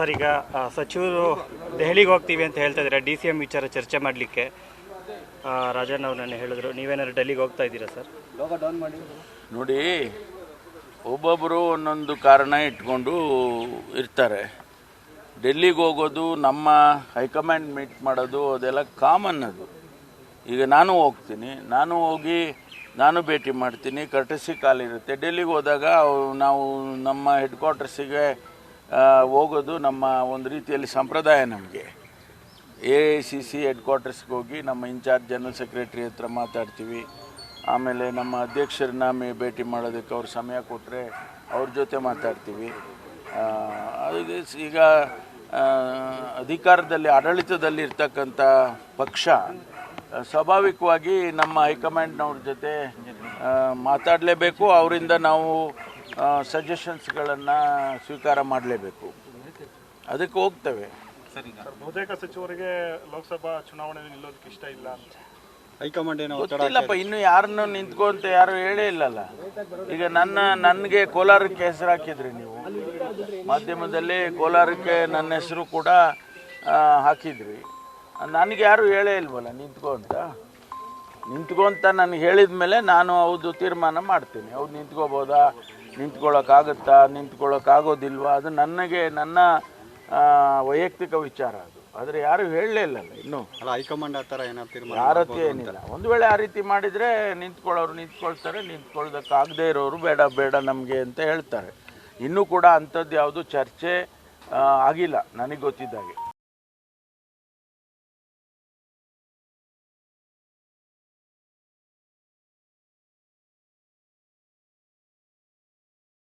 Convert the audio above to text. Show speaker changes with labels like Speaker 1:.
Speaker 1: Sir, ಈಗ ಸಚಿವರು ದೆಹಲಿಗೆ ಹೋಗ್ತೀವಿ ಅಂತ ಹೇಳ್ತಾ ಇದ್ದಾರೆ. DCM ವಿಚಾರ ಚರ್ಚೆ ಮಾಡಲಿಕ್ಕೆ ರಾಜಣ್ಣ ಅವ್ರು ನನ್ನ ಹೇಳಿದ್ರು. ನೀವೇನಾದ್ರು ಡೆಲ್ಲಿಗೆ ಹೋಗ್ತಾ ಇದ್ದೀರಾ ಸರ್?
Speaker 2: ನೋಡಿ, ಒಬ್ಬೊಬ್ಬರು ಒಂದೊಂದು ಕಾರಣ ಇಟ್ಕೊಂಡು ಇರ್ತಾರೆ. ಡೆಲ್ಲಿಗೆ ಹೋಗೋದು, ನಮ್ಮ ಹೈಕಮಾಂಡ್ ಮೀಟ್ ಮಾಡೋದು ಅದೆಲ್ಲ ಕಾಮನ್. ಅದು ಈಗ ನಾನು ಹೋಗ್ತೀನಿ, ನಾನು ಹೋಗಿ ನಾನು ಭೇಟಿ ಮಾಡ್ತೀನಿ, ಕರ್ಟಸಿ ಕಾಲ್ ಇರುತ್ತೆ. ಡೆಲ್ಲಿಗೆ ಹೋದಾಗ ನಾವು ನಮ್ಮ ಹೆಡ್ ಕ್ವಾರ್ಟರ್ಸಿಗೆ ಹೋಗೋದು ನಮ್ಮ ಒಂದು ರೀತಿಯಲ್ಲಿ ಸಂಪ್ರದಾಯ. ನಮಗೆ AICC ಹೆಡ್ ಕ್ವಾರ್ಟರ್ಸ್ಗೆ ಹೋಗಿ ನಮ್ಮ ಇನ್ಚಾರ್ಜ್ ಜನರಲ್ ಸೆಕ್ರೆಟರಿ ಹತ್ರ ಮಾತಾಡ್ತೀವಿ. ಆಮೇಲೆ ನಮ್ಮ ಅಧ್ಯಕ್ಷರನ್ನ ಭೇಟಿ ಮಾಡೋದಕ್ಕೆ ಅವ್ರು ಸಮಯ ಕೊಟ್ಟರೆ ಅವ್ರ ಜೊತೆ ಮಾತಾಡ್ತೀವಿ. ಈಗ ಅಧಿಕಾರದಲ್ಲಿ ಆಡಳಿತದಲ್ಲಿ ಇರ್ತಕ್ಕಂಥ ಪಕ್ಷ ಸ್ವಾಭಾವಿಕವಾಗಿ ನಮ್ಮ ಹೈಕಮಾಂಡ್ನವ್ರ ಜೊತೆ ಮಾತಾಡಲೇಬೇಕು. ಅವರಿಂದ ನಾವು ಸಜೆಷನ್ಸ್ಗಳನ್ನು ಸ್ವೀಕಾರ ಮಾಡಲೇಬೇಕು. ಅದಕ್ಕೆ ಹೋಗ್ತೇವೆ.
Speaker 3: ಬಹುತೇಕ ಸಚಿವರಿಗೆ ಲೋಕಸಭಾ ಚುನಾವಣೆ ನಿಲ್ಲೋದಕ್ಕೆ ಇಷ್ಟ ಇಲ್ಲ
Speaker 1: ಹೈಕಮಾಂಡ್ ಏನೋ
Speaker 2: ಗೊತ್ತಿಲ್ಲಪ್ಪ. ಇನ್ನು ಯಾರನ್ನು ನಿಂತ್ಕೊಂತ ಯಾರು ಹೇಳೇ ಇಲ್ಲಲ್ಲ. ಈಗ ನನಗೆ ಕೋಲಾರಕ್ಕೆ ಹೆಸರು ಹಾಕಿದ್ರಿ ನೀವು ಮಾಧ್ಯಮದಲ್ಲಿ. ಕೋಲಾರಕ್ಕೆ ನನ್ನ ಹೆಸರು ಕೂಡ ಹಾಕಿದ್ರಿ. ನನಗೆ ಯಾರು ಹೇಳೇ ಇಲ್ವಲ್ಲ ನಿಂತ್ಕೊಂತ ನನಗೆ ಹೇಳಿದ ಮೇಲೆ ನಾನು ಹೌದು ತೀರ್ಮಾನ ಮಾಡ್ತೀನಿ. ಹೌದು ನಿಂತ್ಕೋಬೋದಾ, ನಿಂತ್ಕೊಳ್ಳೋಕ್ಕಾಗುತ್ತಾ, ನಿಂತ್ಕೊಳ್ಳೋಕ್ಕಾಗೋದಿಲ್ವಾ, ಅದು ನನ್ನ ವೈಯಕ್ತಿಕ ವಿಚಾರ. ಅದು ಆದರೆ ಯಾರು ಹೇಳಲೇ ಇಲ್ಲಲ್ಲ ಇನ್ನೂ.
Speaker 1: ಹೈಕಮಾಂಡ್ ಆ ಥರ ಏನಾದ್ರು ತೀರ್ಮಾನ
Speaker 2: ಯಾರತ್ತೆ ಏನಿಲ್ಲ. ಒಂದು ವೇಳೆ ಆ ರೀತಿ ಮಾಡಿದರೆ ನಿಂತ್ಕೊಳ್ಳೋರು ನಿಂತ್ಕೊಳ್ತಾರೆ, ನಿಂತ್ಕೊಳ್ಳೋದಕ್ಕಾಗದೇ ಇರೋರು ಬೇಡ ನಮಗೆ ಅಂತ ಹೇಳ್ತಾರೆ. ಇನ್ನೂ ಕೂಡ ಅಂಥದ್ದು ಯಾವುದು ಚರ್ಚೆ ಆಗಿಲ್ಲ ನನಗೆ ಗೊತ್ತಿದ್ದಾಗೆ.